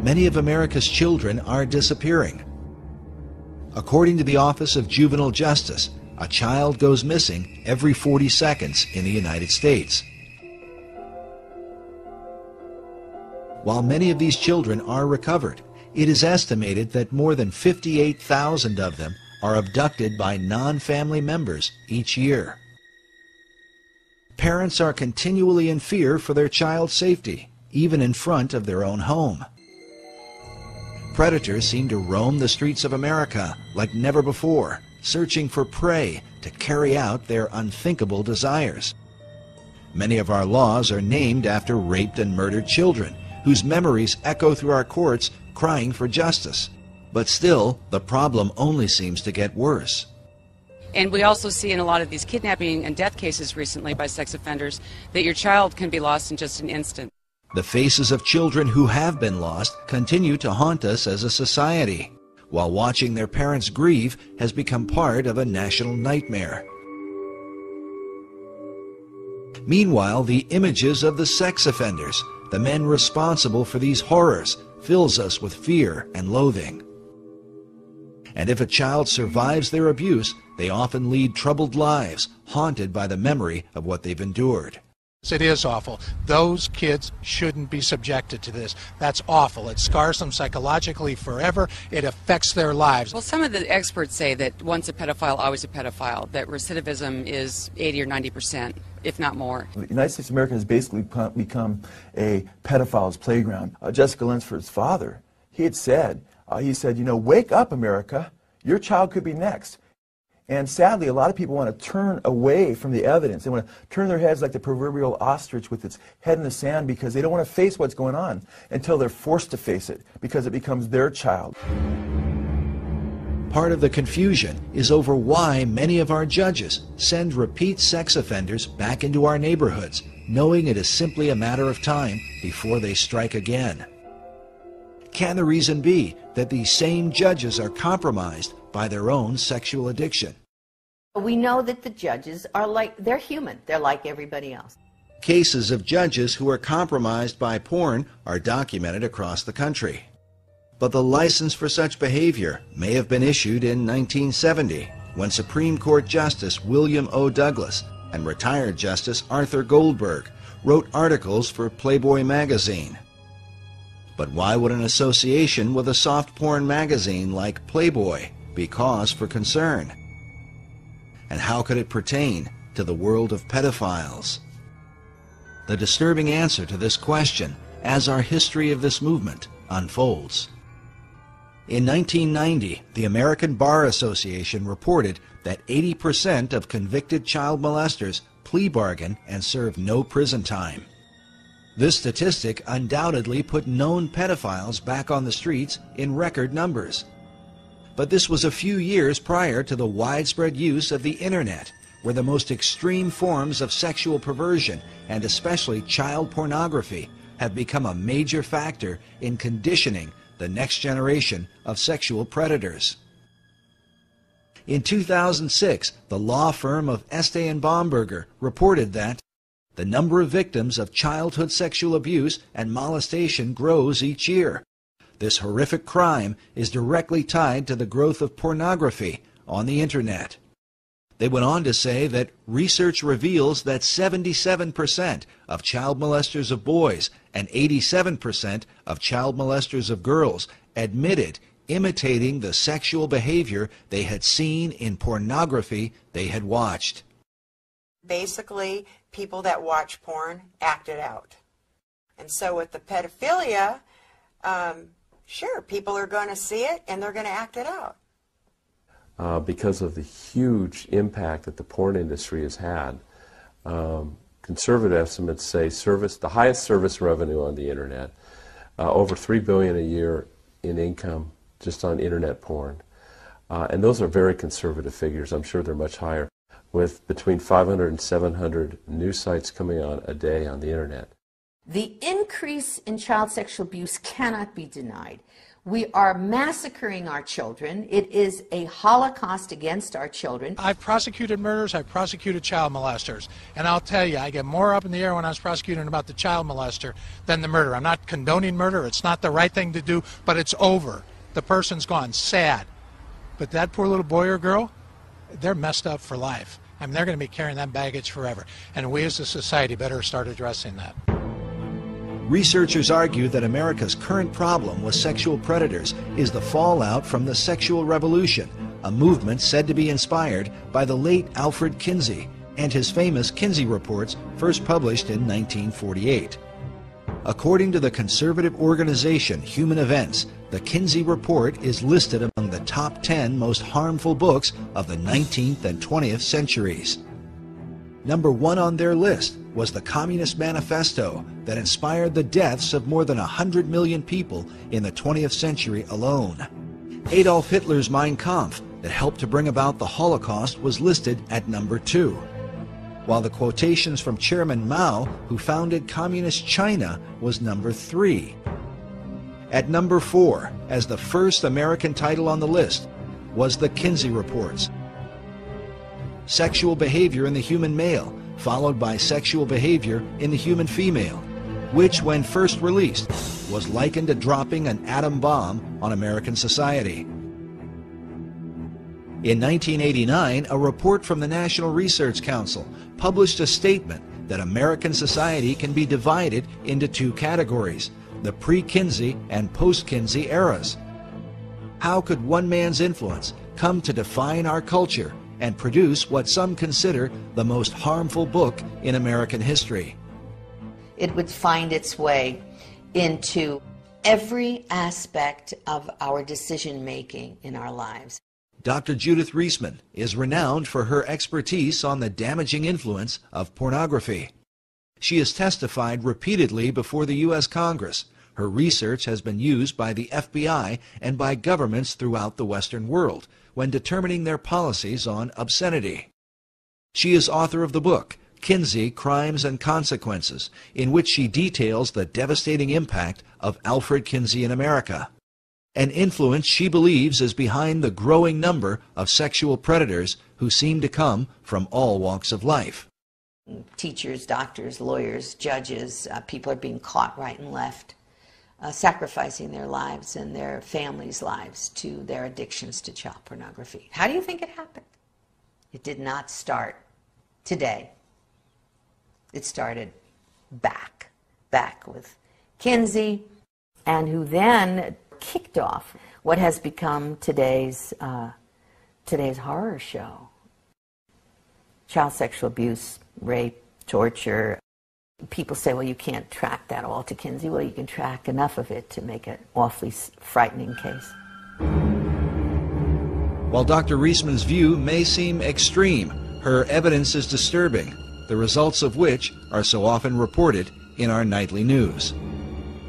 many of America's children are disappearing. According to the Office of Juvenile Justice, a child goes missing every 40 seconds in the United States. While many of these children are recovered, it is estimated that more than 58,000 of them are abducted by non-family members each year. Parents are continually in fear for their child's safety, even in front of their own home. Predators seem to roam the streets of America like never before, searching for prey to carry out their unthinkable desires. Many of our laws are named after raped and murdered children, whose memories echo through our courts crying for justice. But still, the problem only seems to get worse. And we also see in a lot of these kidnapping and death cases recently by sex offenders that your child can be lost in just an instant. The faces of children who have been lost continue to haunt us as a society, while watching their parents grieve has become part of a national nightmare. Meanwhile, the images of the sex offenders, the men responsible for these horrors, fills us with fear and loathing. And if a child survives their abuse, they often lead troubled lives, haunted by the memory of what they've endured. It is awful. Those kids shouldn't be subjected to this. That's awful. It scars them psychologically forever. It affects their lives. Well, some of the experts say that once a pedophile, always a pedophile, that recidivism is 80 or 90%, if not more. The United States of America has basically become a pedophile's playground. Jessica Lunsford's father, he said, you know, wake up, America. Your child could be next. And sadly, a lot of people want to turn away from the evidence. They want to turn their heads like the proverbial ostrich with its head in the sand because they don't want to face what's going on until they're forced to face it because it becomes their child. Part of the confusion is over why many of our judges send repeat sex offenders back into our neighborhoods, knowing it is simply a matter of time before they strike again. Can the reason be that these same judges are compromised by their own sexual addiction? We know that the judges are they're human. They're like everybody else. Cases of judges who are compromised by porn are documented across the country. But the license for such behavior may have been issued in 1970, when Supreme Court Justice William O. Douglas and retired Justice Arthur Goldberg wrote articles for Playboy magazine. But why would an association with a soft porn magazine like Playboy be cause for concern? And how could it pertain to the world of pedophiles? The disturbing answer to this question as our history of this movement unfolds. In 1990, the American Bar Association reported that 80% of convicted child molesters plea bargain and serve no prison time. This statistic undoubtedly put known pedophiles back on the streets in record numbers. But this was a few years prior to the widespread use of the internet, where the most extreme forms of sexual perversion, and especially child pornography, have become a major factor in conditioning the next generation of sexual predators. In 2006, the law firm of Estee and Bomberger reported that the number of victims of childhood sexual abuse and molestation grows each year. This horrific crime is directly tied to the growth of pornography on the internet. They went on to say that research reveals that 77% of child molesters of boys and 87% of child molesters of girls admitted imitating the sexual behavior they had seen in pornography they had watched. Basically, people that watch porn act it out. And so with the pedophilia, sure, people are going to see it and they're going to act it out. Because of the huge impact that the porn industry has had, conservative estimates say the highest service revenue on the internet, over $3 billion a year in income just on internet porn. And those are very conservative figures. I'm sure they're much higher, with between 500 and 700 new sites coming on a day on the internet. The increase in child sexual abuse cannot be denied. We are massacring our children. It is a holocaust against our children. I've prosecuted murders, I've prosecuted child molesters, and I'll tell you, I get more up in the air when I was prosecuting about the child molester than the murder. I'm not condoning murder, it's not the right thing to do, but it's over. The person's gone, sad. But that poor little boy or girl, they're messed up for life. I mean, they're going to be carrying that baggage forever. And we as a society better start addressing that. Researchers argue that America's current problem with sexual predators is the fallout from the sexual revolution, a movement said to be inspired by the late Alfred Kinsey and his famous Kinsey reports, first published in 1948. According to the conservative organization Human Events, the Kinsey report is listed among the top 10 most harmful books of the 19th and 20th centuries. Number 1 on their list was the Communist Manifesto that inspired the deaths of more than 100 million people in the 20th century alone. Adolf Hitler's Mein Kampf that helped to bring about the Holocaust was listed at number 2, while the quotations from Chairman Mao, who founded Communist China, was number 3. At number 4, as the first American title on the list, was the Kinsey Reports. Sexual behavior in the human male, followed by sexual behavior in the human female, which, when first released, was likened to dropping an atom bomb on American society. In 1989, a report from the National Research Council published a statement that American society can be divided into 2 categories, the pre-Kinsey and post-Kinsey eras. How could one man's influence come to define our culture and produce what some consider the most harmful book in American history? It would find its way into every aspect of our decision-making in our lives. Dr. Judith Reisman is renowned for her expertise on the damaging influence of pornography. She has testified repeatedly before the U.S. Congress. Her research has been used by the FBI and by governments throughout the Western world when determining their policies on obscenity. She is author of the book, Kinsey, Crimes and Consequences, in which she details the devastating impact of Alfred Kinsey in America, an influence she believes is behind the growing number of sexual predators who seem to come from all walks of life. Teachers, doctors, lawyers, judges, people are being caught right and left, sacrificing their lives and their families' lives to their addictions to child pornography. How do you think it happened? It did not start today. It started back with Kinsey, and who then kicked off what has become today's horror show. Child sexual abuse, rape, torture. People say, well, you can't track that all to Kinsey. Well, you can track enough of it to make an awfully frightening case. While Dr. Reisman's view may seem extreme, her evidence is disturbing, the results of which are so often reported in our nightly news.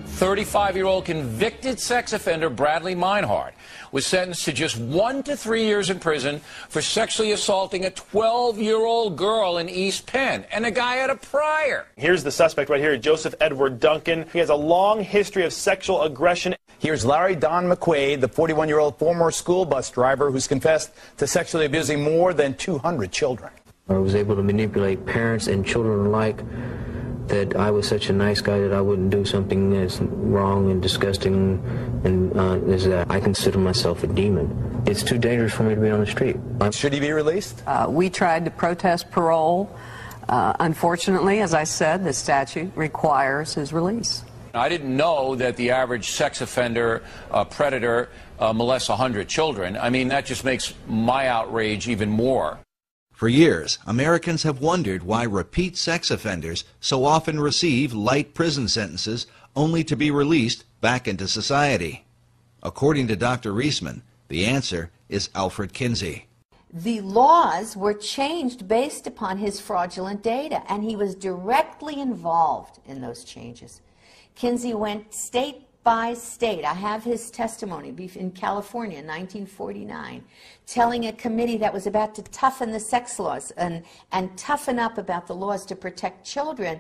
35-year-old convicted sex offender Bradley Meinhardt was sentenced to just 1 to 3 years in prison for sexually assaulting a 12-year-old girl in East Penn, and the guy had a prior. Here's the suspect right here, Joseph Edward Duncan. He has a long history of sexual aggression. Here's Larry Don McQuaid, the 41-year-old former school bus driver who's confessed to sexually abusing more than 200 children. I was able to manipulate parents and children alike, that I was such a nice guy that I wouldn't do something that's wrong and disgusting, and is that I consider myself a demon. It's too dangerous for me to be on the street. Should he be released? We tried to protest parole. Unfortunately, as I said, the statute requires his release. I didn't know that the average sex offender, predator, molests 100 children. I mean, that just makes my outrage even more. For years, Americans have wondered why repeat sex offenders so often receive light prison sentences only to be released back into society. According to Dr. Reisman, the answer is Alfred Kinsey. The laws were changed based upon his fraudulent data, and he was directly involved in those changes. Kinsey went state by state. I have his testimony in California in 1949, telling a committee that was about to toughen the sex laws and toughen up about the laws to protect children,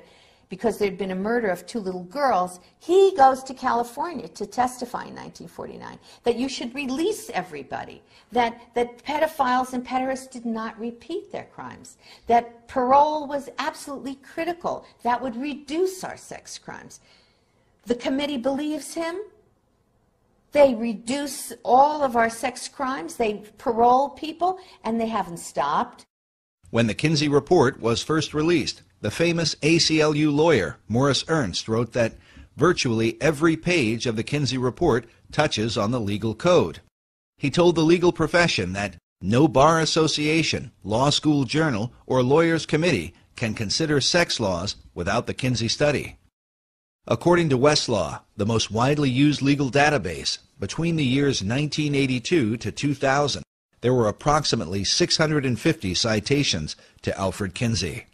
because there'd been a murder of 2 little girls, he goes to California to testify in 1949 that you should release everybody, that pedophiles and pederasts did not repeat their crimes, that parole was absolutely critical, that would reduce our sex crimes. The committee believes him. They reduce all of our sex crimes, they parole people, and they haven't stopped. When the Kinsey report was first released, the famous ACLU lawyer Morris Ernst wrote that virtually every page of the Kinsey report touches on the legal code. He told the legal profession that no bar association, law school journal, or lawyers' committee can consider sex laws without the Kinsey study. According to Westlaw, the most widely used legal database, between the years 1982 to 2000, there were approximately 650 citations to Alfred Kinsey.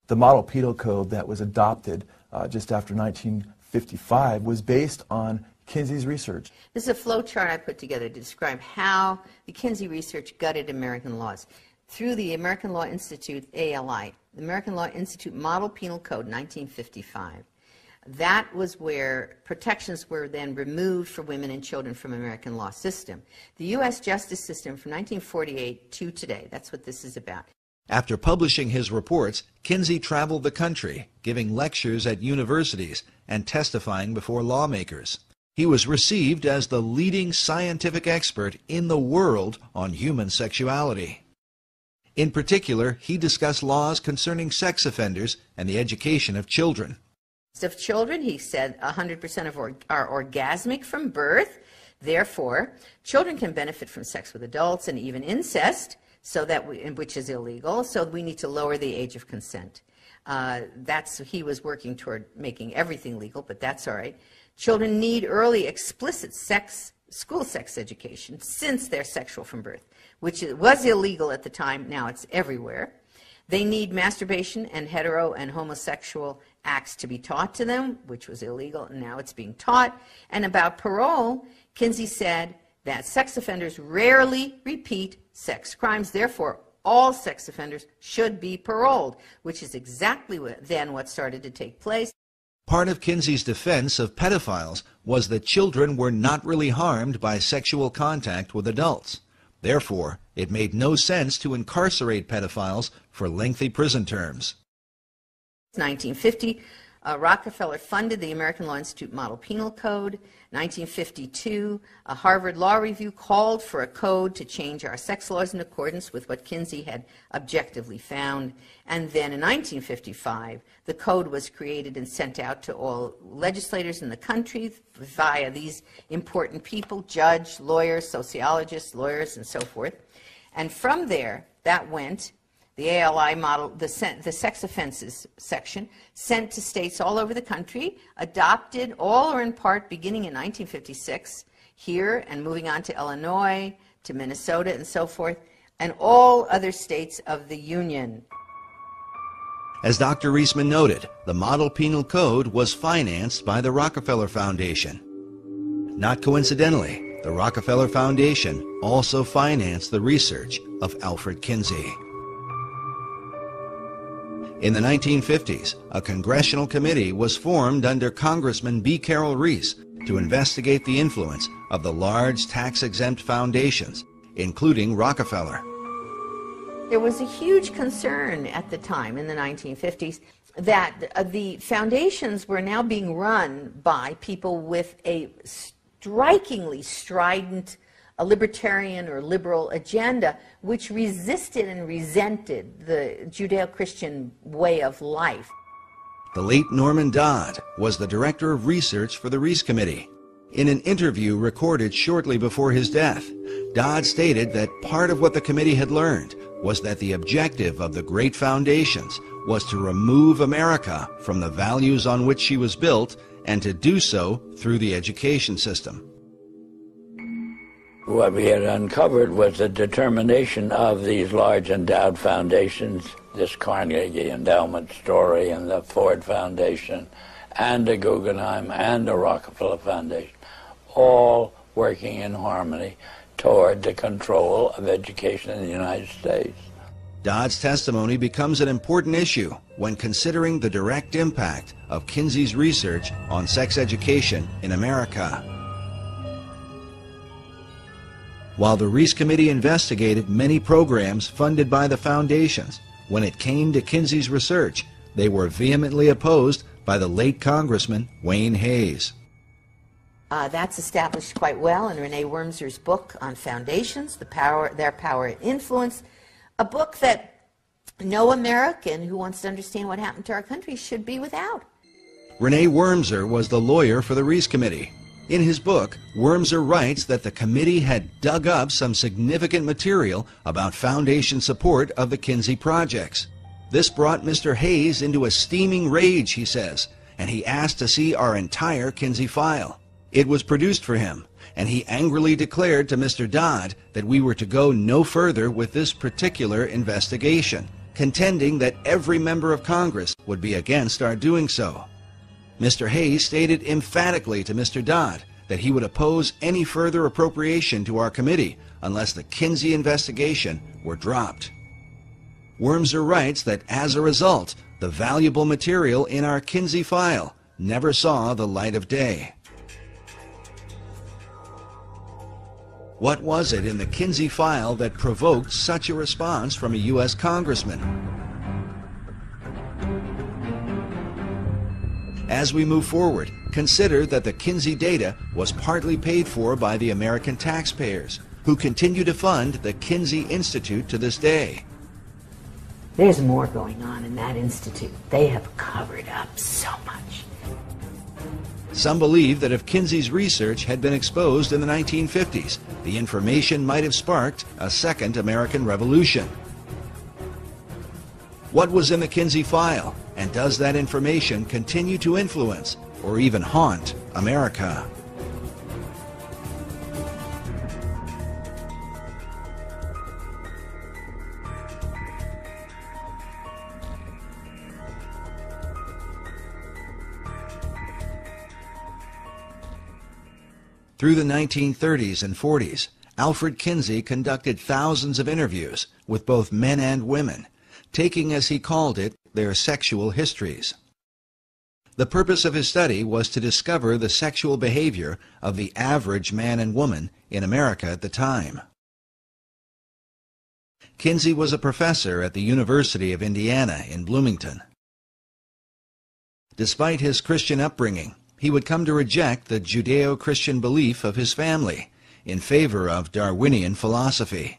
The model penal code that was adopted just after 1955 was based on Kinsey's research. This is a flow chart I put together to describe how the Kinsey research gutted American laws. Through the American Law Institute, ALI, the American Law Institute Model Penal Code, 1955. That was where protections were then removed for women and children from American law system. The U.S. justice system from 1948 to today, that's what this is about. After publishing his reports, Kinsey traveled the country, giving lectures at universities and testifying before lawmakers. He was received as the leading scientific expert in the world on human sexuality. In particular, he discussed laws concerning sex offenders and the education of children. Of children, he said 100% of are orgasmic from birth. Therefore, children can benefit from sex with adults and even incest, so that which is illegal. So we need to lower the age of consent. He was working toward making everything legal, but that's all right. Children need early explicit school sex education since they're sexual from birth, which was illegal at the time. Now it's everywhere. They need masturbation and hetero and homosexual acts to be taught to them, which was illegal, and now it's being taught. And about parole, Kinsey said that sex offenders rarely repeat sex crimes. Therefore, all sex offenders should be paroled, which is exactly what started to take place. Part of Kinsey's defense of pedophiles was that children were not really harmed by sexual contact with adults. Therefore, it made no sense to incarcerate pedophiles for lengthy prison terms. 1950, Rockefeller funded the American Law Institute Model Penal Code. 1952, a Harvard Law Review called for a code to change our sex laws in accordance with what Kinsey had objectively found. And then in 1955, the code was created and sent out to all legislators in the country via these important people, judge, lawyers, sociologists, lawyers, and so forth. And from there, that went, the ALI model, the sex offenses section, sent to states all over the country, adopted all or in part beginning in 1956 here and moving on to Illinois, to Minnesota and so forth, and all other states of the Union. As Dr. Reisman noted, the Model Penal Code was financed by the Rockefeller Foundation. Not coincidentally, the Rockefeller Foundation also financed the research of Alfred Kinsey. In the 1950s, a congressional committee was formed under Congressman B. Carroll Reese to investigate the influence of the large tax-exempt foundations, including Rockefeller. There was a huge concern at the time in the 1950s that the foundations were now being run by people with a strikingly strident a libertarian or liberal agenda which resisted and resented the Judeo-Christian way of life. The late Norman Dodd was the director of research for the Reese Committee. In an interview recorded shortly before his death, Dodd stated that part of what the committee had learned was that the objective of the great foundations was to remove America from the values on which she was built and to do so through the education system. What we had uncovered was the determination of these large endowed foundations, this Carnegie Endowment story and the Ford Foundation and the Guggenheim and the Rockefeller Foundation, all working in harmony toward the control of education in the United States. Dodd's testimony becomes an important issue when considering the direct impact of Kinsey's research on sex education in America. While the Reese Committee investigated many programs funded by the foundations, when it came to Kinsey's research, they were vehemently opposed by the late Congressman Wayne Hayes. That's established quite well in Renee Wormser's book on foundations, their power and influence, a book that no American who wants to understand what happened to our country should be without. Renee Wormser was the lawyer for the Reese Committee. In his book, Wormser writes that the committee had dug up some significant material about foundation support of the Kinsey projects. This brought Mr. Hayes into a steaming rage, he says, and he asked to see our entire Kinsey file. It was produced for him, and he angrily declared to Mr. Dodd that we were to go no further with this particular investigation, contending that every member of Congress would be against our doing so. Mr. Hayes stated emphatically to Mr. Dodd that he would oppose any further appropriation to our committee unless the Kinsey investigation were dropped. Wormser writes that as a result, the valuable material in our Kinsey file never saw the light of day. What was it in the Kinsey file that provoked such a response from a U.S. congressman? As we move forward, consider that the Kinsey data was partly paid for by the American taxpayers, who continue to fund the Kinsey Institute to this day. There's more going on in that institute. They have covered up so much. Some believe that if Kinsey's research had been exposed in the 1950s, the information might have sparked a second American Revolution. What was in the Kinsey file, and does that information continue to influence or even haunt America? Through the 1930s and 40s, Alfred Kinsey conducted thousands of interviews with both men and women, taking, as he called it, their sexual histories. The purpose of his study was to discover the sexual behavior of the average man and woman in America at the time. Kinsey was a professor at the University of Indiana in Bloomington. Despite his Christian upbringing, he would come to reject the Judeo-Christian belief of his family in favor of Darwinian philosophy,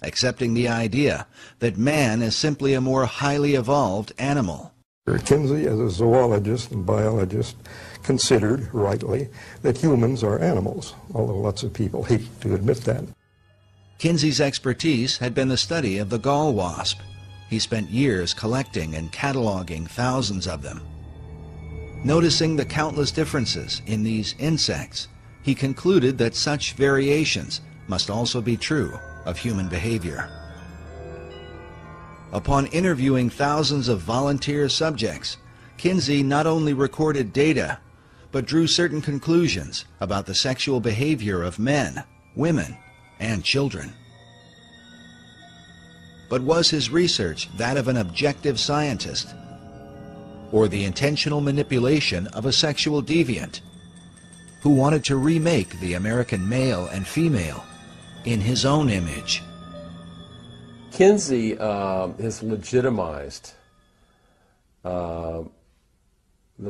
accepting the idea that man is simply a more highly evolved animal. Kinsey, as a zoologist and biologist, considered, rightly, that humans are animals, although lots of people hate to admit that. Kinsey's expertise had been the study of the gall wasp. He spent years collecting and cataloging thousands of them. Noticing the countless differences in these insects, he concluded that such variations must also be true of human behavior. Upon interviewing thousands of volunteer subjects, Kinsey not only recorded data, but drew certain conclusions about the sexual behavior of men, women, and children. But was his research that of an objective scientist, or the intentional manipulation of a sexual deviant who wanted to remake the American male and female in his own image? Kinsey has legitimized the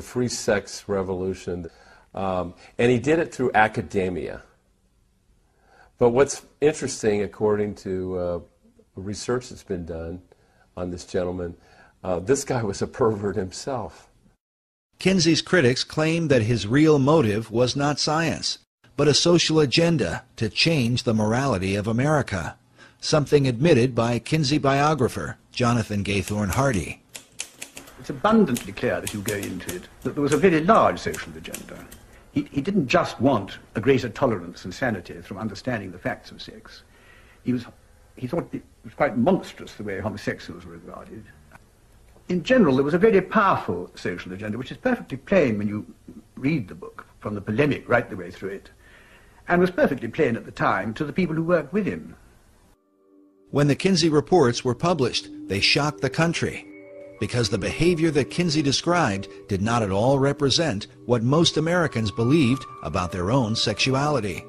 free sex revolution, and he did it through academia. But what's interesting, according to research that's been done on this gentleman, this guy was a pervert himself. Kinsey's critics claimed that his real motive was not science, but a social agenda to change the morality of America, something admitted by Kinsey biographer Jonathan Gaythorne Hardy. It's abundantly clear as you go into it that there was a very large social agenda. He didn't just want a greater tolerance and sanity from understanding the facts of sex. He thought it was quite monstrous the way homosexuals were regarded. In general, there was a very powerful social agenda, which is perfectly plain when you read the book, from the polemic right the way through it, and was perfectly plain at the time to the people who worked with him. When the Kinsey reports were published, they shocked the country, because the behavior that Kinsey described did not at all represent what most Americans believed about their own sexuality.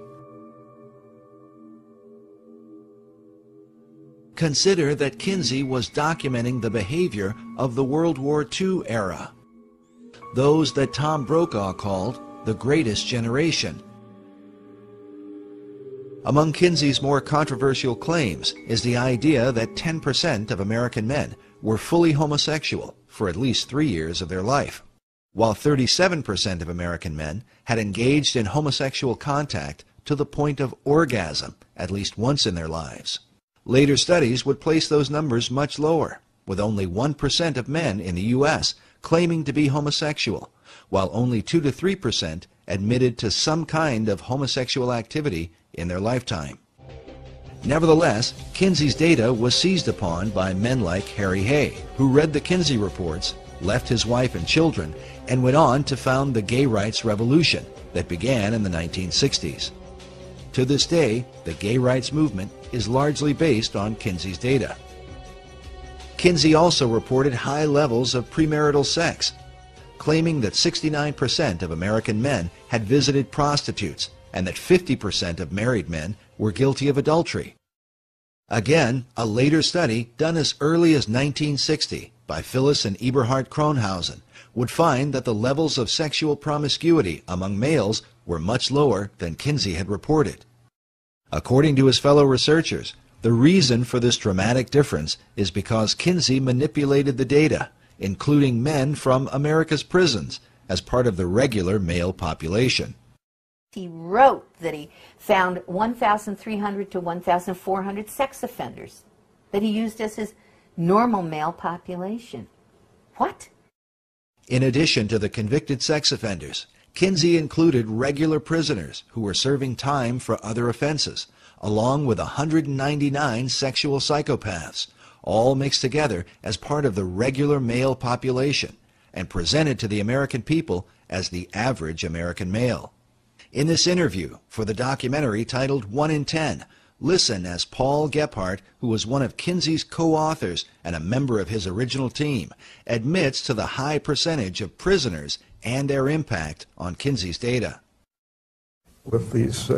Consider that Kinsey was documenting the behavior of the World War II era, those that Tom Brokaw called the greatest generation. Among Kinsey's more controversial claims is the idea that 10% of American men were fully homosexual for at least 3 years of their life, while 37% of American men had engaged in homosexual contact to the point of orgasm at least once in their lives. Later studies would place those numbers much lower, with only 1% of men in the U.S. claiming to be homosexual, while only 2 to 3% admitted to some kind of homosexual activity in their lifetime. Nevertheless, Kinsey's data was seized upon by men like Harry Hay, who read the Kinsey reports, left his wife and children, and went on to found the gay rights revolution that began in the 1960s. To this day, the gay rights movement is largely based on Kinsey's data. Kinsey also reported high levels of premarital sex, claiming that 69% of American men had visited prostitutes and that 50% of married men were guilty of adultery. Again, a later study done as early as 1960 by Phyllis and Eberhard Kronhausen would find that the levels of sexual promiscuity among males were much lower than Kinsey had reported. According to his fellow researchers, the reason for this dramatic difference is because Kinsey manipulated the data, including men from America's prisons, as part of the regular male population. He wrote that he found 1,300 to 1,400 sex offenders that he used as his normal male population. What? In addition to the convicted sex offenders, Kinsey included regular prisoners who were serving time for other offenses, along with 199 sexual psychopaths, all mixed together as part of the regular male population and presented to the American people as the average American male. In this interview for the documentary titled 1 in 10, listen as Paul Gebhardt, who was one of Kinsey's co-authors and a member of his original team, admits to the high percentage of prisoners and their impact on Kinsey's data. With these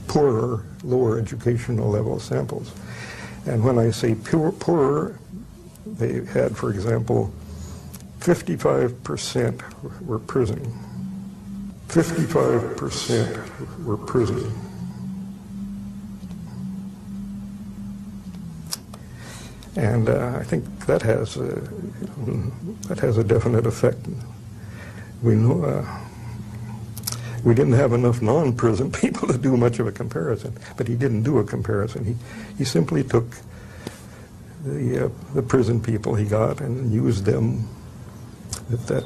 poorer, lower educational level samples. And when I say poorer, they had, for example, 55% were prison. 55% were prison. And I think that has a definite effect. We know we didn't have enough non-prison people to do much of a comparison, but he didn't do a comparison. He simply took the prison people he got and used them with that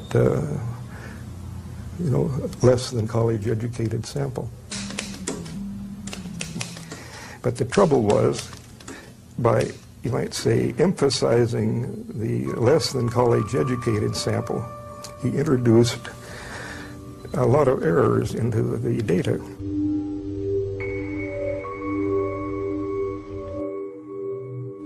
less than college educated sample. But the trouble was, by, you might say, emphasizing the less than college educated sample, he introduced a lot of errors into the data.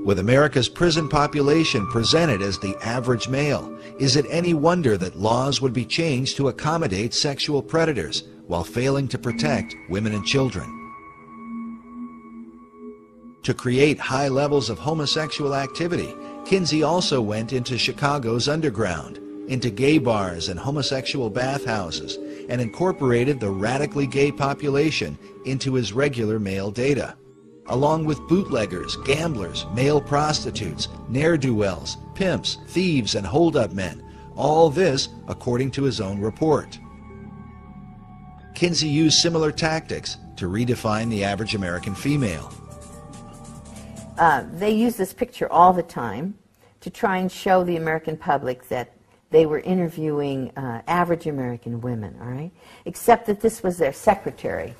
With America's prison population presented as the average male, is it any wonder that laws would be changed to accommodate sexual predators while failing to protect women and children? To create high levels of homosexual activity, Kinsey also went into Chicago's underground, into gay bars and homosexual bathhouses, and incorporated the radically gay population into his regular male data, along with bootleggers, gamblers, male prostitutes, ne'er-do-wells, pimps, thieves, and hold-up men. All this according to his own report. Kinsey used similar tactics to redefine the average American female. They use this picture all the time to try and show the American public that they were interviewing average American women, all right? Except that this was their secretary.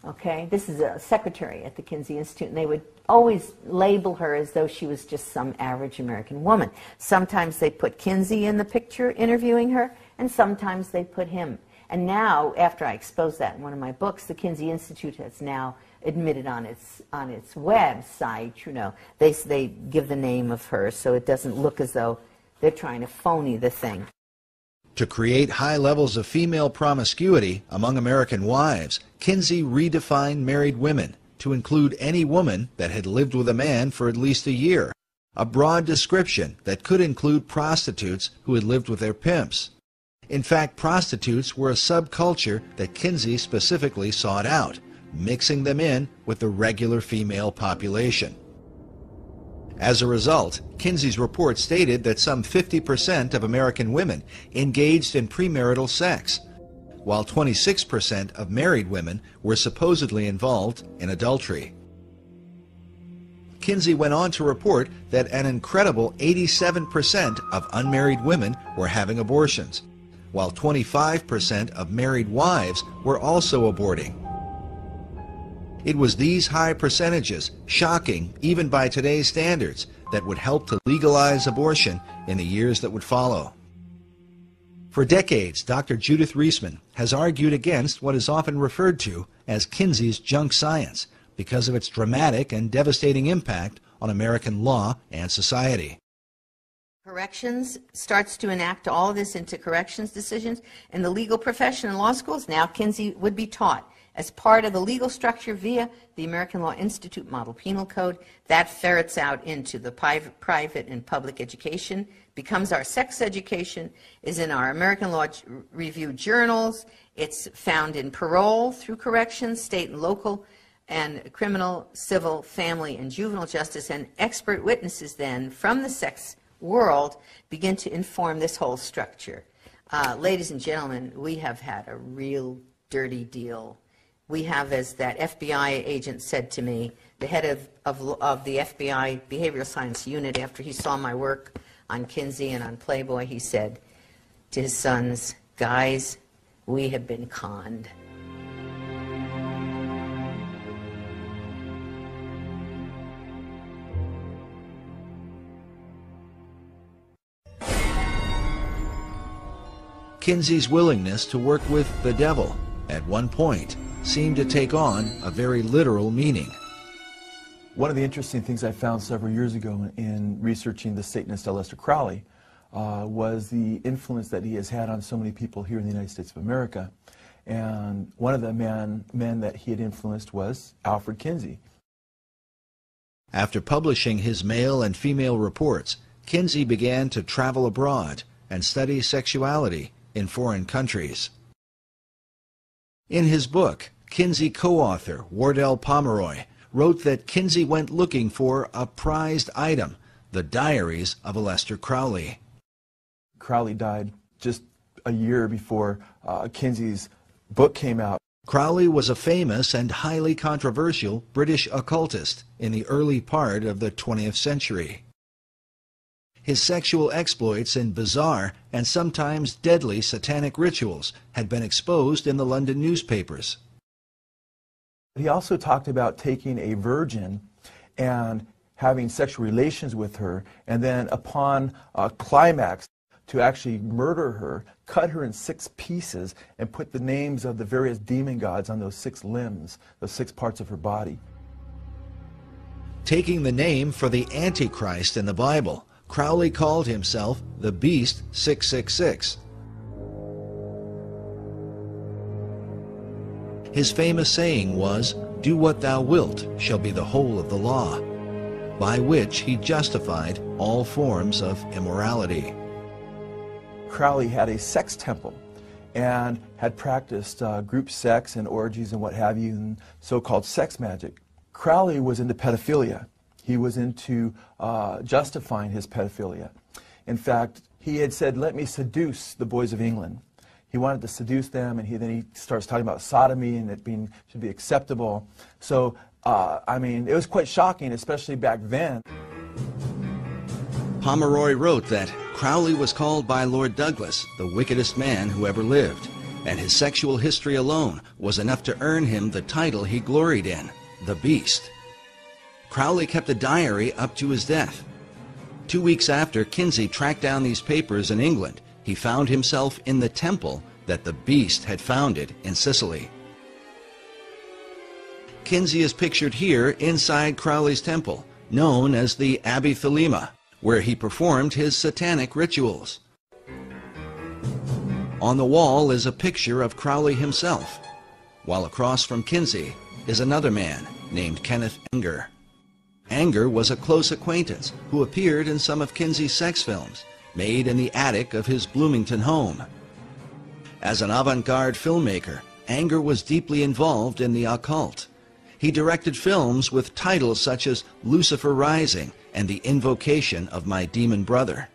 Okay, this is a secretary at the Kinsey Institute, and they would always label her as though she was just some average American woman. Sometimes they put Kinsey in the picture interviewing her, and sometimes they put him. And now, after I exposed that in one of my books, the Kinsey Institute has now admitted on its website, you know, they give the name of her so it doesn't look as though they're trying to phony the thing. To create high levels of female promiscuity among American wives, Kinsey redefined married women to include any woman that had lived with a man for at least a year, a broad description that could include prostitutes who had lived with their pimps. In fact, prostitutes were a subculture that Kinsey specifically sought out, mixing them in with the regular female population. As a result, Kinsey's report stated that some 50% of American women engaged in premarital sex, while 26% of married women were supposedly involved in adultery. Kinsey went on to report that an incredible 87% of unmarried women were having abortions, while 25% of married wives were also aborting. It was these high percentages, shocking even by today's standards, that would help to legalize abortion in the years that would follow. For decades, Dr. Judith Reisman has argued against what is often referred to as Kinsey's junk science because of its dramatic and devastating impact on American law and society. Corrections starts to enact all of this into corrections decisions. In the legal profession and law schools, now Kinsey would be taught as part of the legal structure via the American Law Institute Model Penal Code. That ferrets out into the private and public education, becomes our sex education, is in our American Law Review journals. It's found in parole through corrections, state and local, and criminal, civil, family, and juvenile justice. And expert witnesses then from the sex world begin to inform this whole structure. Ladies and gentlemen, we have had a real dirty deal. We have, as that FBI agent said to me, the head of the FBI Behavioral Science Unit, after he saw my work on Kinsey and on Playboy, he said to his sons, "Guys, we have been conned." Kinsey's willingness to work with the devil at one point seemed to take on a very literal meaning. One of the interesting things I found several years ago in researching the Satanist Aleister Crowley was the influence that he has had on so many people here in the United States of America. And one of the men that he had influenced was Alfred Kinsey. After publishing his male and female reports, Kinsey began to travel abroad and study sexuality in foreign countries. In his book, Kinsey co-author Wardell Pomeroy wrote that Kinsey went looking for a prized item, the diaries of Aleister Crowley. Crowley died just a year before Kinsey's book came out. Crowley was a famous and highly controversial British occultist in the early part of the 20th century. His sexual exploits in bizarre and sometimes deadly satanic rituals had been exposed in the London newspapers. He also talked about taking a virgin and having sexual relations with her, and then upon climax to actually murder her, cut her in 6 pieces, and put the names of the various demon gods on those 6 limbs, those 6 parts of her body. Taking the name for the Antichrist in the Bible, Crowley called himself the Beast 666. His famous saying was, "Do what thou wilt shall be the whole of the law," by which he justified all forms of immorality. Crowley had a sex temple and had practiced group sex and orgies and what have you, and so-called sex magic. Crowley was into pedophilia. He was into justifying his pedophilia. In fact, he had said, "Let me seduce the boys of England." He wanted to seduce them, and then he starts talking about sodomy and it should be acceptable. So, I mean, it was quite shocking, especially back then. Pomeroy wrote that Crowley was called by Lord Douglas the wickedest man who ever lived, and his sexual history alone was enough to earn him the title he gloried in, the Beast. Crowley kept a diary up to his death. 2 weeks after Kinsey tracked down these papers in England, he found himself in the temple that the beast had found it in Sicily. Kinsey is pictured here inside Crowley's temple, known as the Abbey Thelema, where he performed his satanic rituals. On the wall is a picture of Crowley himself, while across from Kinsey is another man named Kenneth Anger. Anger was a close acquaintance who appeared in some of Kinsey's sex films, made in the attic of his Bloomington home. As an avant-garde filmmaker, Anger was deeply involved in the occult. He directed films with titles such as Lucifer Rising and The Invocation of My Demon Brother.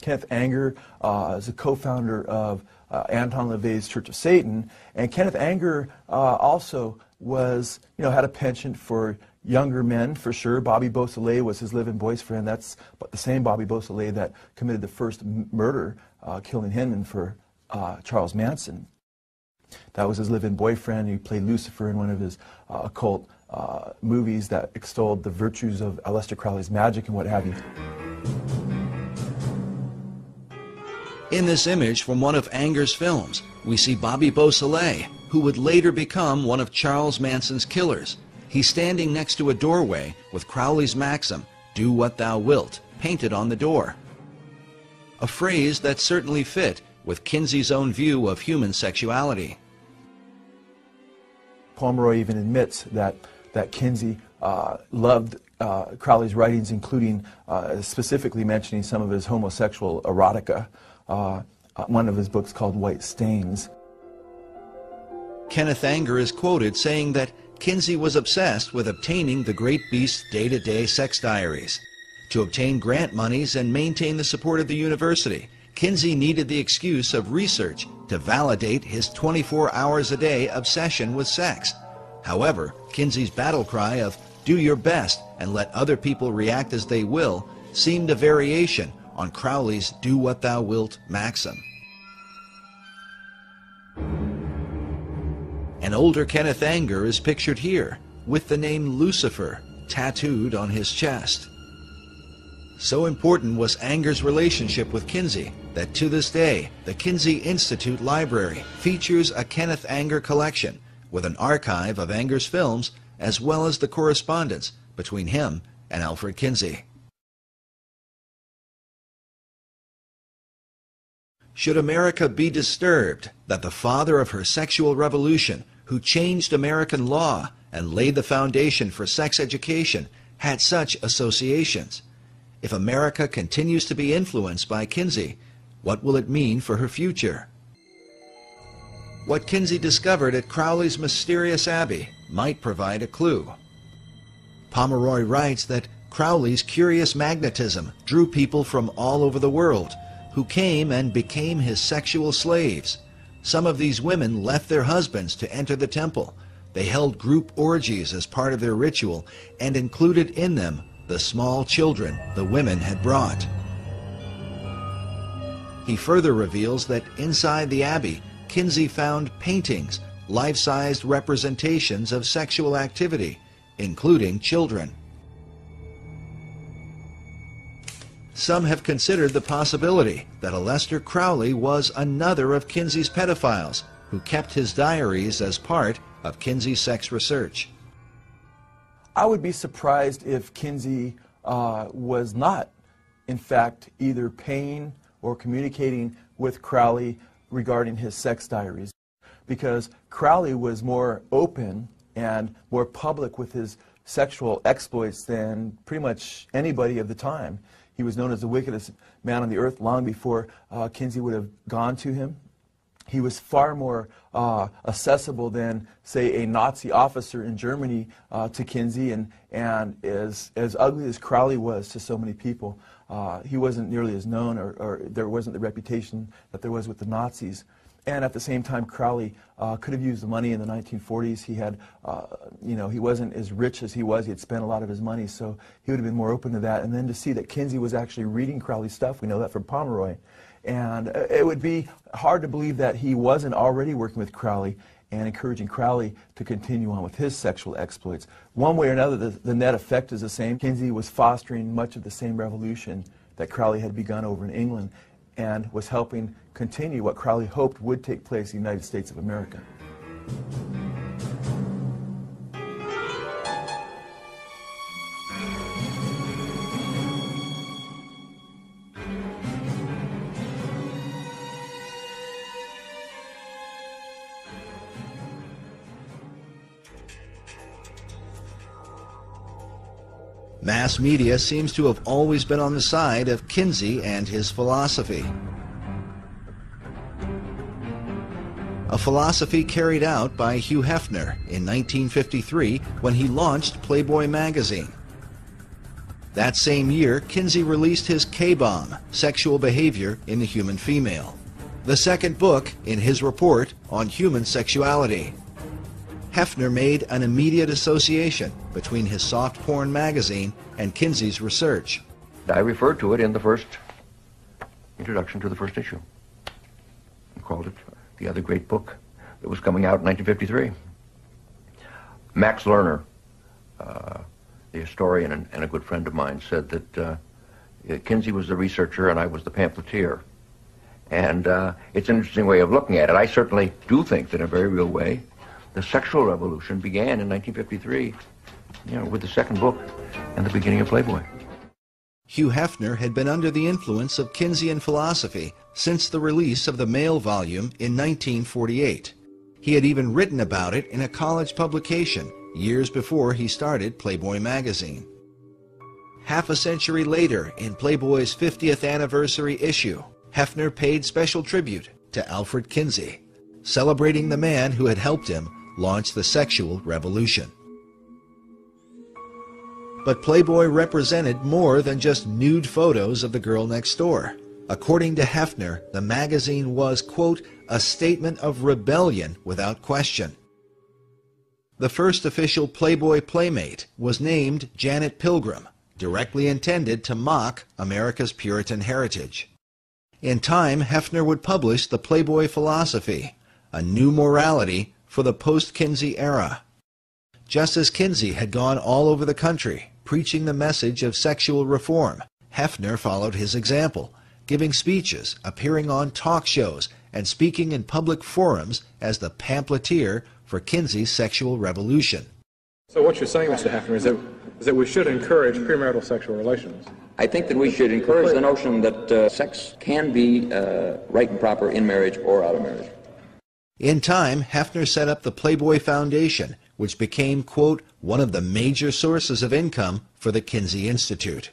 Kenneth Anger is a co-founder of Anton LaVey's Church of Satan, and Kenneth Anger also was, had a penchant for younger men, for sure. Bobby Beausoleil was his live-in boyfriend. That's the same Bobby Beausoleil that committed the first murder, killing Hinman for Charles Manson. That was his live-in boyfriend. He played Lucifer in one of his occult movies that extolled the virtues of Aleister Crowley's magic and what have you. In this image from one of Anger's films, we see Bobby Beausoleil, who would later become one of Charles Manson's killers. He's standing next to a doorway with Crowley's maxim, "Do what thou wilt," painted on the door. A phrase that certainly fit with Kinsey's own view of human sexuality. Pomeroy even admits that Kinsey loved Crowley's writings, including specifically mentioning some of his homosexual erotica. One of his books called White Stains. Kenneth Anger is quoted saying that Kinsey was obsessed with obtaining the great beast's day-to-day sex diaries. To obtain grant monies and maintain the support of the university, Kinsey needed the excuse of research to validate his 24 hours a day obsession with sex. However, Kinsey's battle cry of "do your best and let other people react as they will" seemed a variation on Crowley's "do what thou wilt" maxim. An older Kenneth Anger is pictured here, with the name Lucifer tattooed on his chest. So important was Anger's relationship with Kinsey that to this day, the Kinsey Institute Library features a Kenneth Anger collection with an archive of Anger's films as well as the correspondence between him and Alfred Kinsey. Should America be disturbed that the father of her sexual revolution, who changed American law and laid the foundation for sex education, had such associations? If America continues to be influenced by Kinsey, what will it mean for her future? What Kinsey discovered at Crowley's mysterious abbey might provide a clue. Pomeroy writes that Crowley's curious magnetism drew people from all over the world, who came and became his sexual slaves. Some of these women left their husbands to enter the temple. They held group orgies as part of their ritual and included in them the small children the women had brought. He further reveals that inside the abbey, Kinsey found paintings, life-sized representations of sexual activity, including children. Some have considered the possibility that Aleister Crowley was another of Kinsey's pedophiles who kept his diaries as part of Kinsey's sex research. I would be surprised if Kinsey was not, in fact, either paying or communicating with Crowley regarding his sex diaries, because Crowley was more open and more public with his sexual exploits than pretty much anybody of the time. He was known as the wickedest man on the earth long before Kinsey would have gone to him. He was far more accessible than, say, a Nazi officer in Germany to Kinsey, and as ugly as Crowley was to so many people, he wasn't nearly as known, or there wasn't the reputation that there was with the Nazis. And at the same time, Crowley could have used the money in the 1940s. He had, he wasn't as rich as he was. He had spent a lot of his money, so he would have been more open to that. And then to see that Kinsey was actually reading Crowley's stuff, we know that from Pomeroy. And it would be hard to believe that he wasn't already working with Crowley and encouraging Crowley to continue on with his sexual exploits. One way or another, the net effect is the same. Kinsey was fostering much of the same revolution that Crowley had begun over in England. and was helping continue what Crowley hoped would take place in the United States of America. Mass media seems to have always been on the side of Kinsey and his philosophy. A philosophy carried out by Hugh Hefner in 1953 when he launched Playboy magazine. That same year, Kinsey released his K-Bomb, Sexual Behavior in the Human Female, the second book in his report on human sexuality. Hefner made an immediate association between his soft porn magazine and Kinsey's research. I referred to it in the first introduction to the first issue. I called it the other great book that was coming out in 1953. Max Lerner, the historian and a good friend of mine, said that Kinsey was the researcher and I was the pamphleteer. And it's an interesting way of looking at it. I certainly do think that in a very real way, the sexual revolution began in 1953, with the second book and the beginning of Playboy. Hugh Hefner had been under the influence of Kinseyan philosophy since the release of the male volume in 1948. He had even written about it in a college publication years before he started Playboy magazine. Half a century later, in Playboy's 50th anniversary issue, Hefner paid special tribute to Alfred Kinsey, celebrating the man who had helped him launch the sexual revolution. But Playboy represented more than just nude photos of the girl next door. According to Hefner, the magazine was, quote, a statement of rebellion without question. The first official Playboy playmate was named Janet Pilgrim, directly intended to mock America's Puritan heritage. In time, Hefner would publish the Playboy philosophy, a new morality for the post-Kinsey era. Just as Kinsey had gone all over the country, preaching the message of sexual reform, Hefner followed his example, giving speeches, appearing on talk shows, and speaking in public forums as the pamphleteer for Kinsey's sexual revolution. So what you're saying, Mr. Hefner, is that we should encourage premarital sexual relations? I think that we should encourage the notion that sex can be right and proper in marriage or out of marriage. In time, Hefner set up the Playboy Foundation, which became, quote, one of the major sources of income for the Kinsey Institute.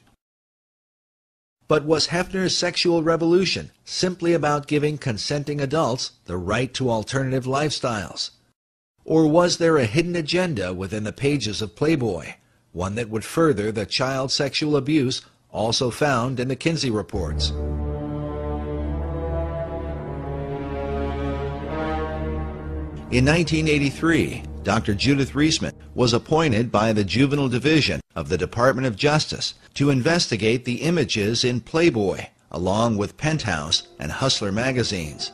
But was Hefner's sexual revolution simply about giving consenting adults the right to alternative lifestyles? Or was there a hidden agenda within the pages of Playboy, one that would further the child sexual abuse also found in the Kinsey reports? In 1983, Dr. Judith Reisman was appointed by the Juvenile Division of the Department of Justice to investigate the images in Playboy, along with Penthouse and Hustler magazines.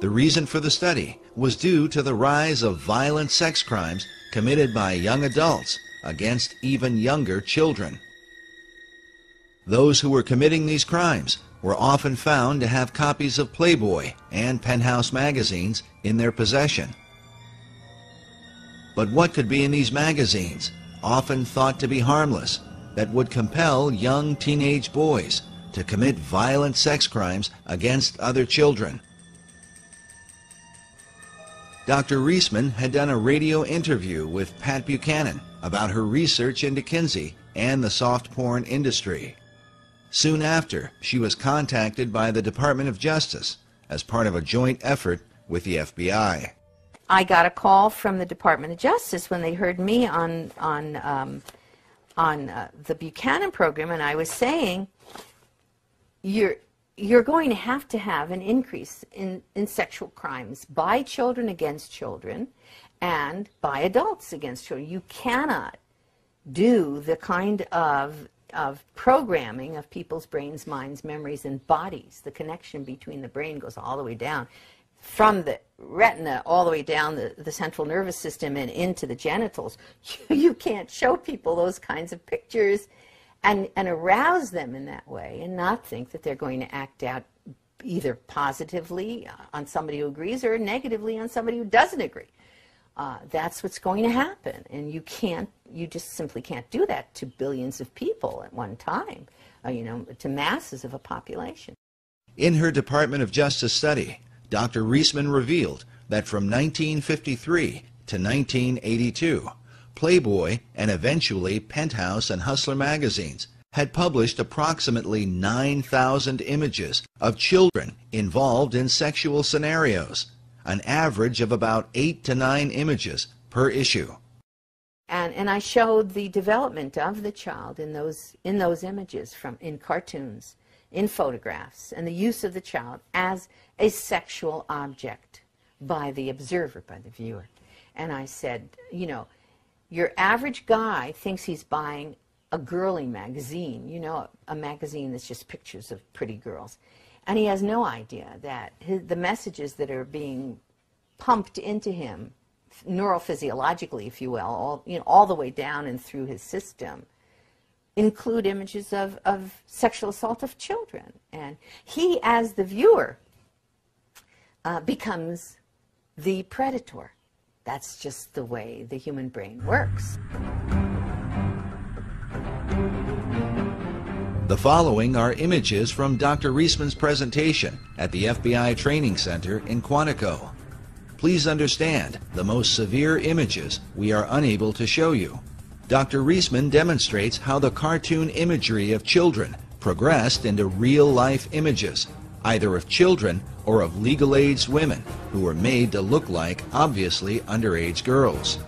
The reason for the study was due to the rise of violent sex crimes committed by young adults against even younger children. Those who were committing these crimes were often found to have copies of Playboy and Penthouse magazines in their possession. But what could be in these magazines, often thought to be harmless, that would compel young teenage boys to commit violent sex crimes against other children? Dr. Reisman had done a radio interview with Pat Buchanan about her research into Kinsey and the soft porn industry. Soon after, she was contacted by the Department of Justice as part of a joint effort with the FBI. I got a call from the Department of Justice when they heard me on the Buchanan program, and I was saying, you're going to have an increase in sexual crimes by children against children and by adults against children. You cannot do the kind of programming of people's brains, minds, memories, and bodies. The connection between the brain goes all the way down, from the retina all the way down the central nervous system and into the genitals. You can't show people those kinds of pictures and arouse them in that way, and not think that they're going to act out either positively on somebody who agrees or negatively on somebody who doesn't agree. That's what's going to happen, and you just simply can't do that to billions of people at one time, to masses of a population. In her Department of Justice study, Dr. Reisman revealed that from 1953 to 1982, Playboy and eventually Penthouse and Hustler magazines had published approximately 9,000 images of children involved in sexual scenarios, an average of about 8 to 9 images per issue. And I showed the development of the child in those images, in cartoons, in photographs, and the use of the child as a sexual object by the observer, by the viewer. And I said, your average guy thinks he's buying a girly magazine, a magazine that's just pictures of pretty girls. And he has no idea that the messages that are being pumped into him, neurophysiologically, if you will, all the way down and through his system, include images of sexual assault of children. And he, as the viewer, becomes the predator. That's just the way the human brain works. The following are images from Dr. Reisman's presentation at the FBI Training Center in Quantico. Please understand, the most severe images we are unable to show you. Dr. Reisman demonstrates how the cartoon imagery of children progressed into real-life images, either of children or of legal-aged women who were made to look like obviously underage girls.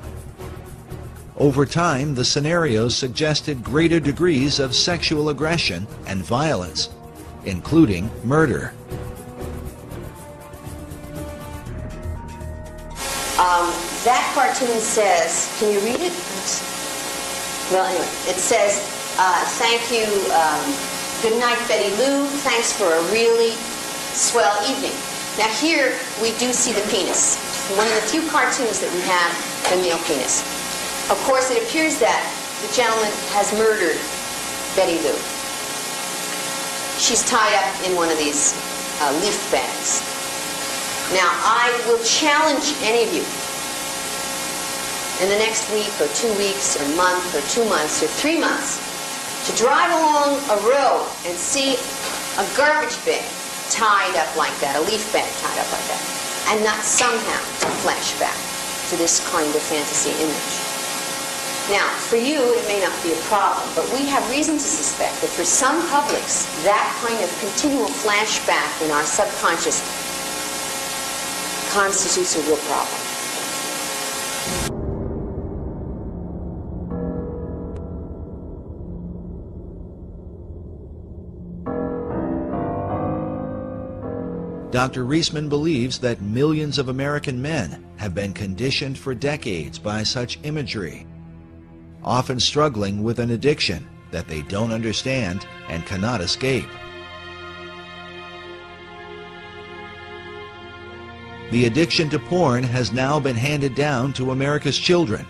Over time, the scenarios suggested greater degrees of sexual aggression and violence, including murder. That cartoon says, can you read it? Well, anyway, it says, thank you, good night, Betty Lou, thanks for a really swell evening. Now here, we do see the penis. One of the few cartoons that we have, the male penis. Of course, it appears that the gentleman has murdered Betty Lou. She's tied up in one of these leaf bags. Now, I will challenge any of you in the next week or 2 weeks or month or 2 months or 3 months to drive along a road and see a garbage bag tied up like that, a leaf bag tied up like that, and not somehow flash back to this kind of fantasy image. Now, for you, it may not be a problem, but we have reason to suspect that for some publics, that kind of continual flashback in our subconscious constitutes a real problem. Dr. Reisman believes that millions of American men have been conditioned for decades by such imagery, often struggling with an addiction that they don't understand and cannot escape. The addiction to porn has now been handed down to America's children,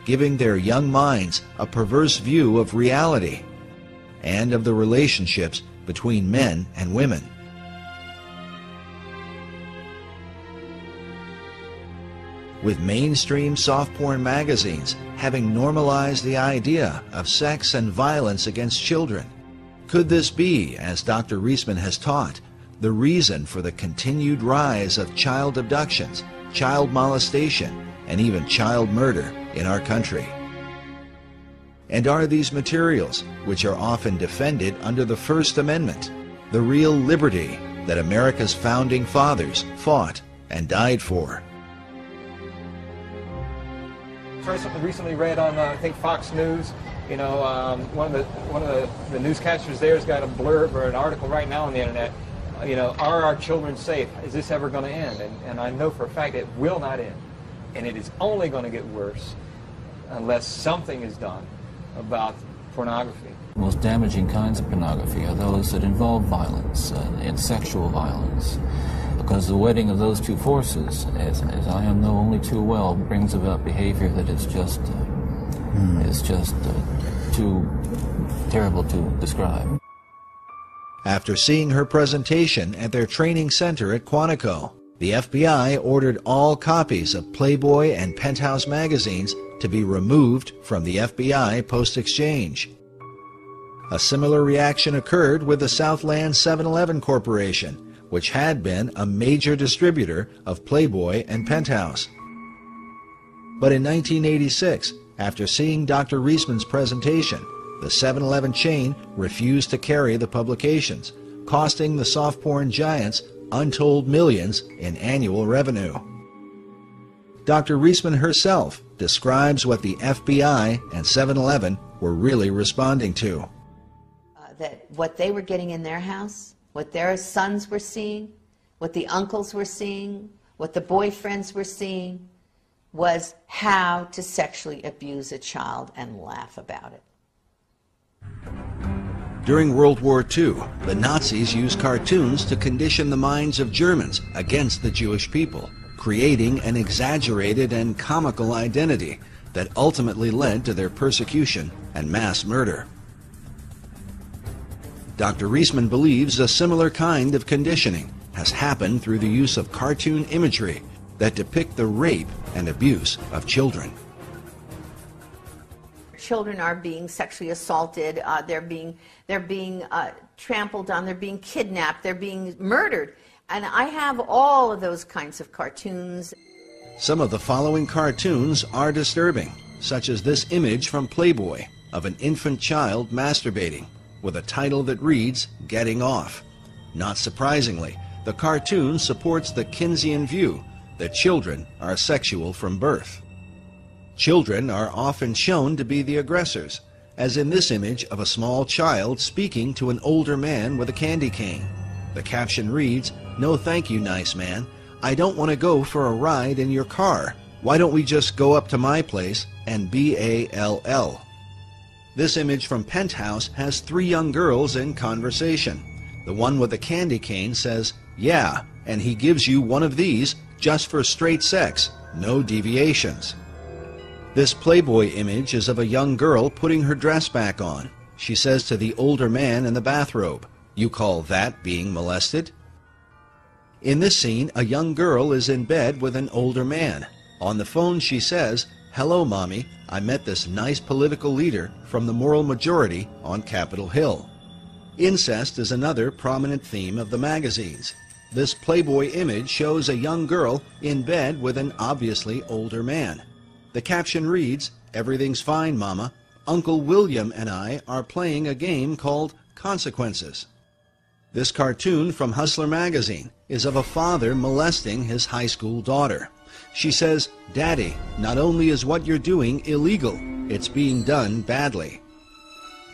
giving their young minds a perverse view of reality and of the relationships between men and women. With mainstream soft porn magazines having normalized the idea of sex and violence against children, could this be, as Dr. Reisman has taught, the reason for the continued rise of child abductions, child molestation, and even child murder in our country? And are these materials, which are often defended under the First Amendment, the real liberty that America's founding fathers fought and died for? I recently read on, I think, Fox News, one of the newscasters there has got a blurb or an article right now on the internet, are our children safe? Is this ever going to end? And I know for a fact it will not end. And it is only going to get worse unless something is done about pornography. The most damaging kinds of pornography are those that involve violence and sexual violence. Because the wedding of those two forces, as I know only too well, brings about behavior that is just too terrible to describe. After seeing her presentation at their training center at Quantico, the FBI ordered all copies of Playboy and Penthouse magazines to be removed from the FBI post-exchange. A similar reaction occurred with the Southland 7-Eleven Corporation, which had been a major distributor of Playboy and Penthouse. But in 1986, after seeing Dr. Reisman's presentation, the 7-Eleven chain refused to carry the publications, costing the soft porn giants untold millions in annual revenue. Dr. Reisman herself describes what the FBI and 7-Eleven were really responding to. That what they were getting in their house, what their sons were seeing, what the uncles were seeing, what the boyfriends were seeing, was how to sexually abuse a child and laugh about it. During World War II, the Nazis used cartoons to condition the minds of Germans against the Jewish people, creating an exaggerated and comical identity that ultimately led to their persecution and mass murder. Dr. Reisman believes a similar kind of conditioning has happened through the use of cartoon imagery that depict the rape and abuse of children. Children are being sexually assaulted, they're being trampled on, they're being kidnapped, they're being murdered. And I have all of those kinds of cartoons. Some of the following cartoons are disturbing, such as this image from Playboy of an infant child masturbating with a title that reads, "Getting Off." Not surprisingly, the cartoon supports the Kinseyan view that children are sexual from birth. Children are often shown to be the aggressors, as in this image of a small child speaking to an older man with a candy cane. The caption reads, "No thank you, nice man. I don't want to go for a ride in your car. Why don't we just go up to my place and BALL?" This image from Penthouse has 3 young girls in conversation. The one with the candy cane says, "Yeah, and he gives you one of these just for straight sex, no deviations." This Playboy image is of a young girl putting her dress back on. She says to the older man in the bathrobe, "You call that being molested?" In this scene, a young girl is in bed with an older man. On the phone she says, "Hello, Mommy. I met this nice political leader from the moral majority on Capitol Hill." Incest is another prominent theme of the magazines. This Playboy image shows a young girl in bed with an obviously older man. The caption reads, "Everything's fine, Mama. Uncle William and I are playing a game called Consequences." This cartoon from Hustler magazine is of a father molesting his high school daughter. She says, "Daddy, not only is what you're doing illegal, it's being done badly."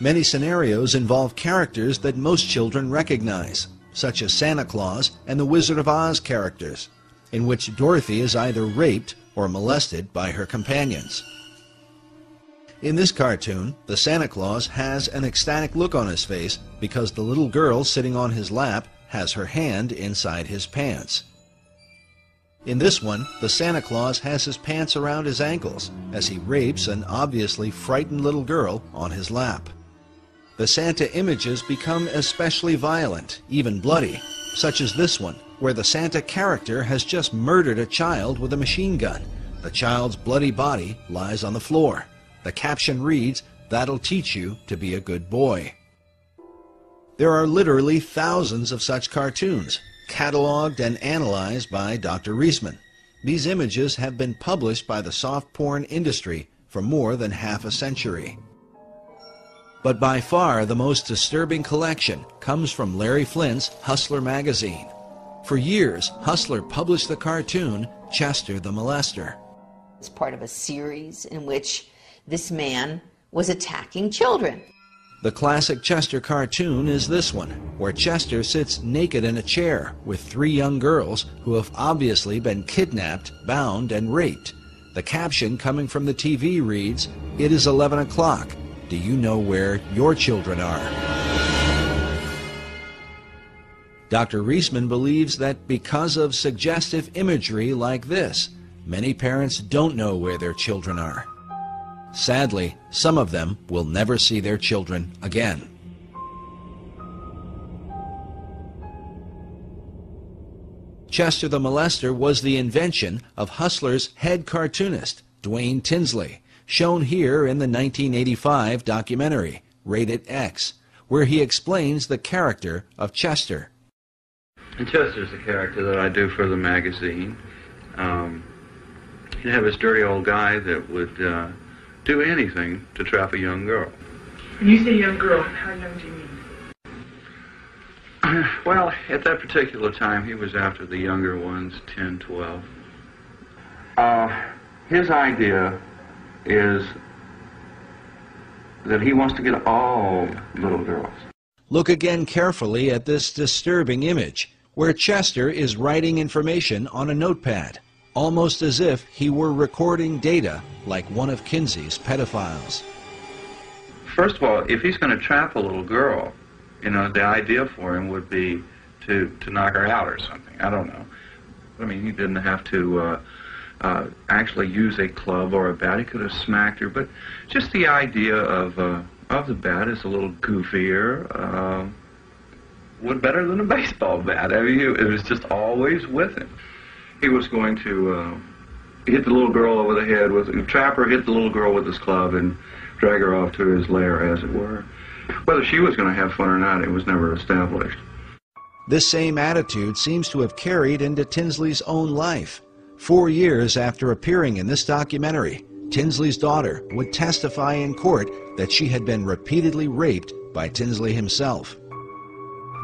Many scenarios involve characters that most children recognize, such as Santa Claus and the Wizard of Oz characters, in which Dorothy is either raped or molested by her companions. In this cartoon, the Santa Claus has an ecstatic look on his face because the little girl sitting on his lap has her hand inside his pants. In this one, the Santa Claus has his pants around his ankles as he rapes an obviously frightened little girl on his lap. The Santa images become especially violent, even bloody, such as this one, where the Santa character has just murdered a child with a machine gun. The child's bloody body lies on the floor. The caption reads, "That'll teach you to be a good boy." There are literally thousands of such cartoons, cataloged and analyzed by Dr. Reisman. These images have been published by the soft porn industry for more than half a century. But by far the most disturbing collection comes from Larry Flint's Hustler magazine. For years, Hustler published the cartoon Chester the Molester. It's part of a series in which this man was attacking children. The classic Chester cartoon is this one, where Chester sits naked in a chair with 3 young girls who have obviously been kidnapped, bound, and raped. The caption coming from the TV reads, "It is 11 o'clock. Do you know where your children are?" Dr. Reisman believes that because of suggestive imagery like this, many parents don't know where their children are. Sadly, some of them will never see their children again. Chester the Molester was the invention of Hustler's head cartoonist, Dwayne Tinsley, shown here in the 1985 documentary, Rated X, where he explains the character of Chester. And Chester's the character that I do for the magazine. You have this dirty old guy that would do anything to trap a young girl. When you say young girl, how young do you mean? Well, at that particular time, he was after the younger ones, 10, 12. His idea is that he wants to get all little girls. Look again carefully at this disturbing image, where Chester is writing information on a notepad, almost as if he were recording data like one of Kinsey's pedophiles. First of all, if he's going to trap a little girl, you know, the idea for him would be to knock her out or something. I don't know. I mean, he didn't have to actually use a club or a bat. He could have smacked her, but just the idea of the bat is a little goofier, better than a baseball bat. I mean, it was just always with him. He was going to hit the little girl over the head with, trap her, hit the little girl with his club, and drag her off to his lair, as it were. Whether she was going to have fun or not, it was never established. This same attitude seems to have carried into Tinsley's own life. 4 years after appearing in this documentary, Tinsley's daughter would testify in court that she had been repeatedly raped by Tinsley himself.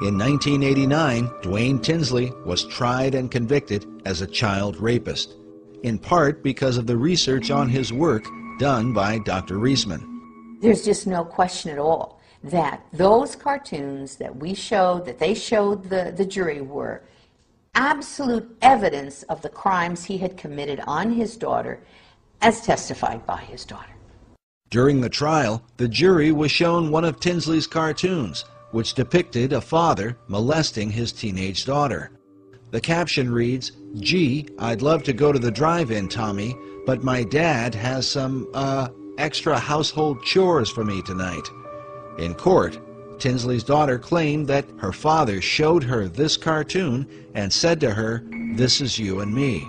In 1989, Dwayne Tinsley was tried and convicted as a child rapist, in part because of the research on his work done by Dr. Reisman. There's just no question at all that those cartoons that we showed, that they showed the jury, were absolute evidence of the crimes he had committed on his daughter, as testified by his daughter. During the trial, the jury was shown one of Tinsley's cartoons, which depicted a father molesting his teenage daughter. The caption reads, "Gee, I'd love to go to the drive-in, Tommy, but my dad has some, extra household chores for me tonight." In court, Tinsley's daughter claimed that her father showed her this cartoon and said to her, "This is you and me."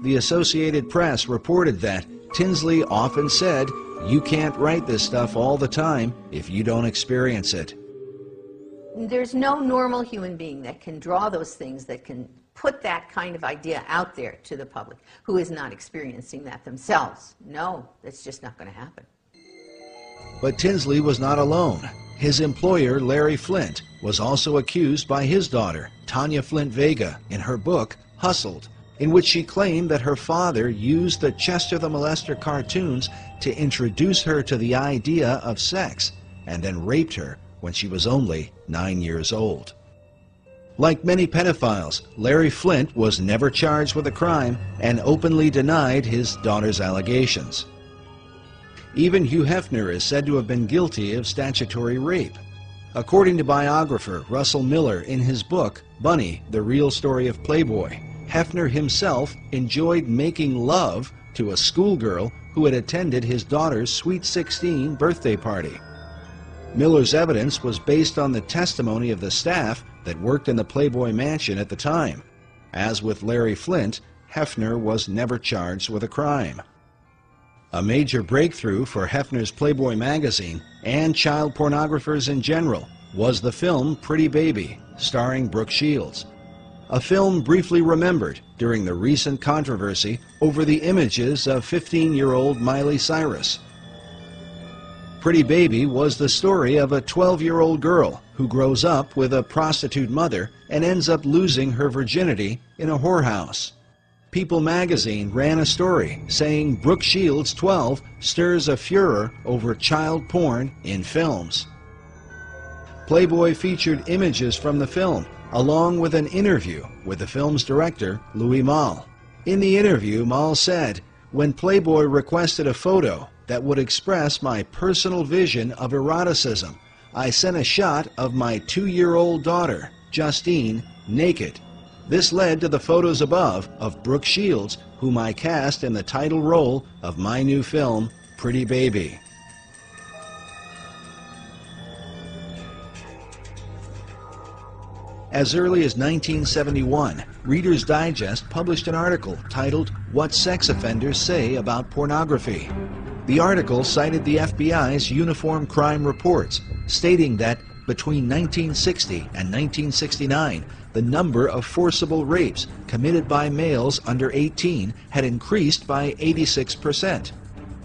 The Associated Press reported that Tinsley often said, "You can't write this stuff all the time if you don't experience it." There's no normal human being that can draw those things, that can put that kind of idea out there to the public, who is not experiencing that themselves. No, that's just not going to happen. But Tinsley was not alone. His employer, Larry Flynt, was also accused by his daughter, Tanya Flint Vega, in her book, Hustled, in which she claimed that her father used the Chester the Molester cartoons to introduce her to the idea of sex, and then raped her when she was only 9 years old. Like many pedophiles, Larry Flynt was never charged with a crime and openly denied his daughter's allegations. Even Hugh Hefner is said to have been guilty of statutory rape. According to biographer Russell Miller in his book, Bunny, The Real Story of Playboy, Hefner himself enjoyed making love to a schoolgirl who had attended his daughter's Sweet 16 birthday party. Miller's evidence was based on the testimony of the staff that worked in the Playboy mansion at the time. As with Larry Flynt, Hefner was never charged with a crime. A major breakthrough for Hefner's Playboy magazine and child pornographers in general was the film Pretty Baby, starring Brooke Shields. A film briefly remembered during the recent controversy over the images of 15-year-old Miley Cyrus. Pretty Baby was the story of a 12-year-old girl who grows up with a prostitute mother and ends up losing her virginity in a whorehouse. People magazine ran a story saying Brooke Shields, 12, stirs a furor over child porn in films. Playboy featured images from the film, along with an interview with the film's director, Louis Malle. In the interview, Malle said, "When Playboy requested a photo that would express my personal vision of eroticism, I sent a shot of my 2-year-old daughter, Justine, naked. This led to the photos above of Brooke Shields, whom I cast in the title role of my new film, Pretty Baby. As early as 1971, Reader's Digest published an article titled, "What Sex Offenders Say About Pornography." The article cited the FBI's uniform crime reports, stating that between 1960 and 1969, the number of forcible rapes committed by males under 18 had increased by 86%.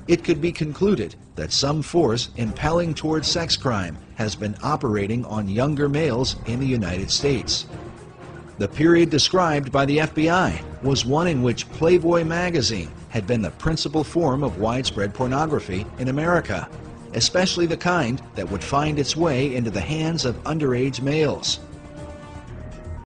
It could be concluded that some force impelling towards sex crime has been operating on younger males in the United States. The period described by the FBI was one in which Playboy magazine had been the principal form of widespread pornography in America, especially the kind that would find its way into the hands of underage males.